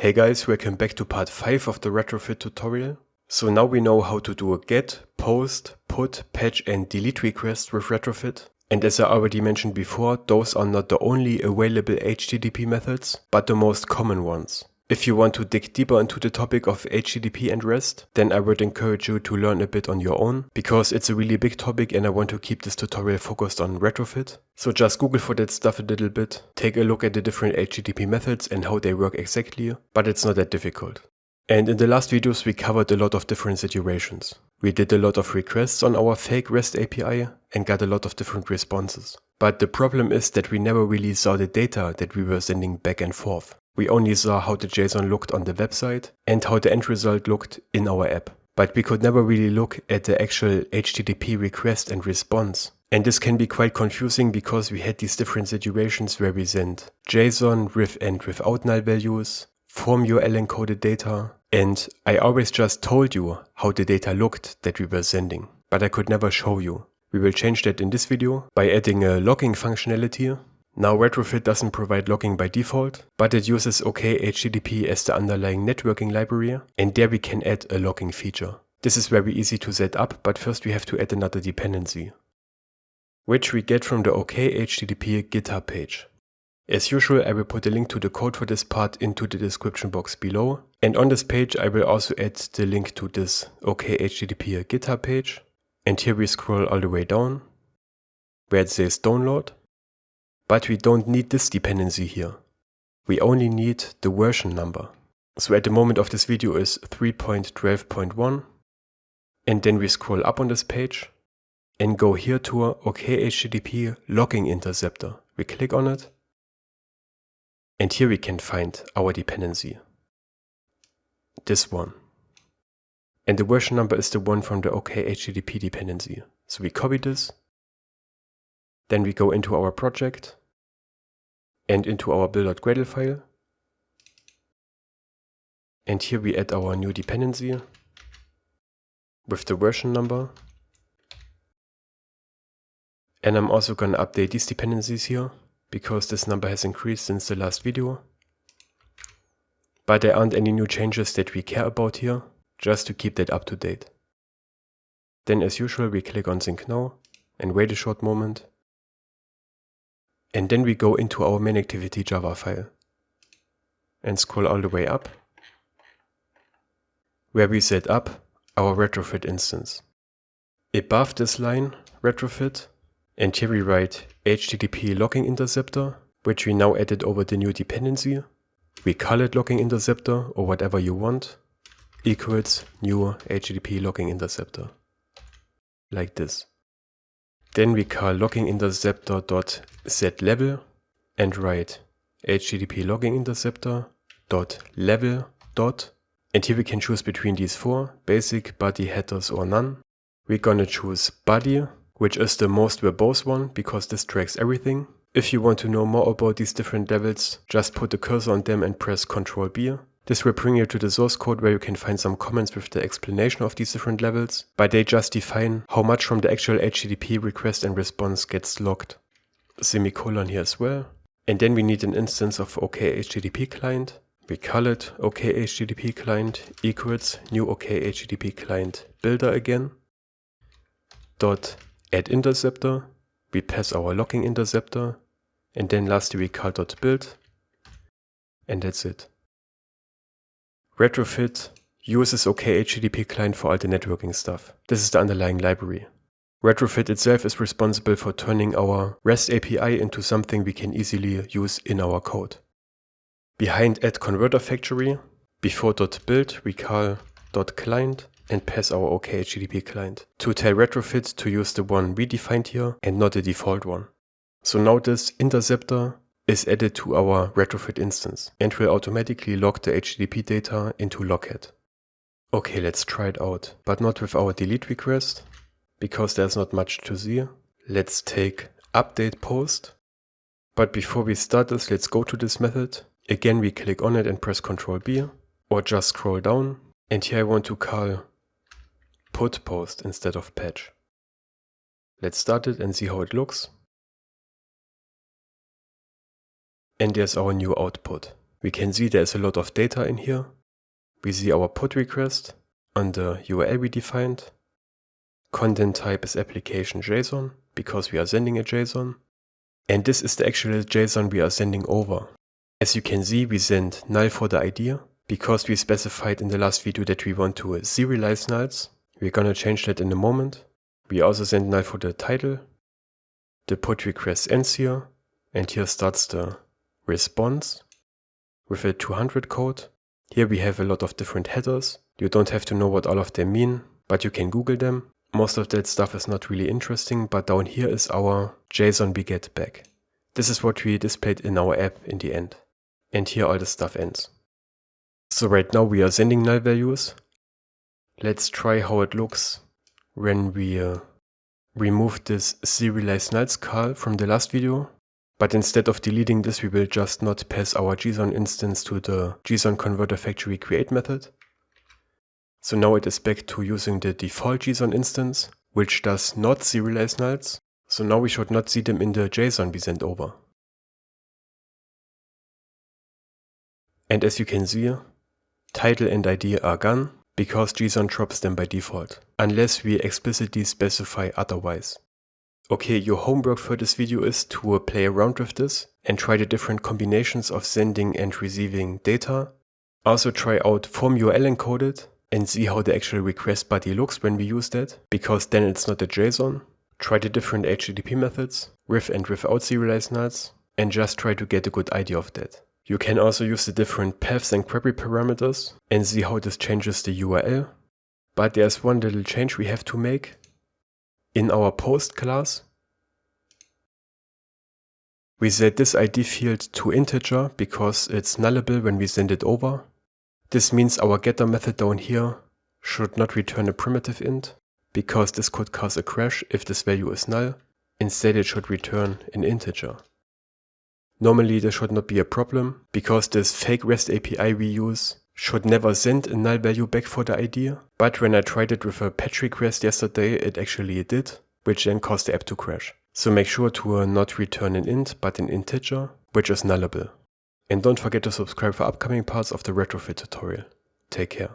Hey guys, welcome back to part 5 of the retrofit tutorial. So now we know how to do a get, post, put, patch and delete request with retrofit. And as I already mentioned before, those are not the only available HTTP methods, but the most common ones. If you want to dig deeper into the topic of HTTP and REST, then I would encourage you to learn a bit on your own, because it's a really big topic and I want to keep this tutorial focused on retrofit. So just Google for that stuff a little bit, take a look at the different HTTP methods and how they work exactly, but it's not that difficult. And in the last videos we covered a lot of different situations. We did a lot of requests on our fake REST API and got a lot of different responses. But the problem is that we never really saw the data that we were sending back and forth. We only saw how the JSON looked on the website and how the end result looked in our app. But we could never really look at the actual HTTP request and response. And this can be quite confusing because we had these different situations where we sent JSON with and without null values, form URL encoded data, and I always just told you how the data looked that we were sending, but I could never show you. We will change that in this video by adding a logging functionality. Now Retrofit doesn't provide logging by default, but it uses OkHttp as the underlying networking library, and there we can add a logging feature. This is very easy to set up, but first we have to add another dependency, which we get from the OkHttp GitHub page. As usual, I will put a link to the code for this part into the description box below, and on this page I will also add the link to this OkHttp GitHub page, and here we scroll all the way down, where it says download. But we don't need this dependency here. We only need the version number. So at the moment of this video is 3.12.1. And then we scroll up on this page and go here to OkHttpLogginInterceptor. We click on it. And here we can find our dependency. This one. And the version number is the one from the OkHttp dependency. So we copy this. Then we go into our project and into our build.gradle file. And here we add our new dependency with the version number. And I'm also going to update these dependencies here because this number has increased since the last video. But there aren't any new changes that we care about here, just to keep that up to date. Then as usual we click on sync now and wait a short moment. And then we go into our main activity Java file and scroll all the way up, where we set up our retrofit instance. Above this line, retrofit, and here we write HttpLogginInterceptor, which we now added over the new dependency. We call it logging-interceptor or whatever you want, equals new HttpLogginInterceptor, like this. Then we call logging-interceptor.setLevel and write HttpLogginInterceptor.level. And here we can choose between these four, basic, body, headers or none. We're gonna choose body, which is the most verbose one because this tracks everything. If you want to know more about these different levels, just put the cursor on them and press Ctrl B. This will bring you to the source code where you can find some comments with the explanation of these different levels, but they just define how much from the actual HTTP request and response gets logged. Semicolon here as well. And then we need an instance of OkHttpClient. We call it OkHttpClient equals new OkHttpClient builder again. Dot addInterceptor. We pass our logging interceptor. And then lastly we call dot build. And that's it. Retrofit uses OkHttpClient for all the networking stuff. This is the underlying library. Retrofit itself is responsible for turning our REST API into something we can easily use in our code. Behind addConverterFactory, before .build, we call .client and pass our OkHttpClient to tell Retrofit to use the one we defined here and not the default one. So now this interceptor is added to our retrofit instance and will automatically log the HTTP data into Logcat. Okay, let's try it out, but not with our delete request, because there's not much to see. Let's take update post. But before we start this, let's go to this method. Again, we click on it and press Ctrl B, or just scroll down. And here I want to call put post instead of patch. Let's start it and see how it looks. And there's our new output. We can see there's a lot of data in here. We see our put request on the URL we defined. Content type is application JSON because we are sending a JSON. And this is the actual JSON we are sending over. As you can see, we send null for the idea because we specified in the last video that we want to serialize nulls. We're gonna change that in a moment. We also send null for the title. The put request ends here, and here starts the response with a 200 code. Here we have a lot of different headers. You don't have to know what all of them mean, but you can Google them. Most of that stuff is not really interesting, but down here is our JSON we get back. This is what we displayed in our app in the end. And here all the stuff ends. So right now we are sending null values. Let's try how it looks when we remove this serialized nulls call from the last video. But instead of deleting this, we will just not pass our JSON instance to the JSON converter factory create method. So now it is back to using the default JSON instance, which does not serialize nulls. So now we should not see them in the JSON we sent over. And as you can see, title and ID are gone because JSON drops them by default, unless we explicitly specify otherwise. Okay, your homework for this video is to play around with this and try the different combinations of sending and receiving data. Also try out form URL encoded and see how the actual request body looks when we use that, because then it's not a JSON. Try the different HTTP methods, with and without serialized nulls, and just try to get a good idea of that. You can also use the different paths and query parameters and see how this changes the URL. But there's one little change we have to make. In our post class, we set this ID field to integer because it's nullable when we send it over. This means our getter method down here should not return a primitive int, because this could cause a crash if this value is null. Instead it should return an integer. Normally this should not be a problem, because this fake REST API we use should never send a null value back for the ID, but when I tried it with a patch request yesterday, it actually did, which then caused the app to crash. So make sure to not return an int, but an integer, which is nullable. And don't forget to subscribe for upcoming parts of the Retrofit tutorial. Take care.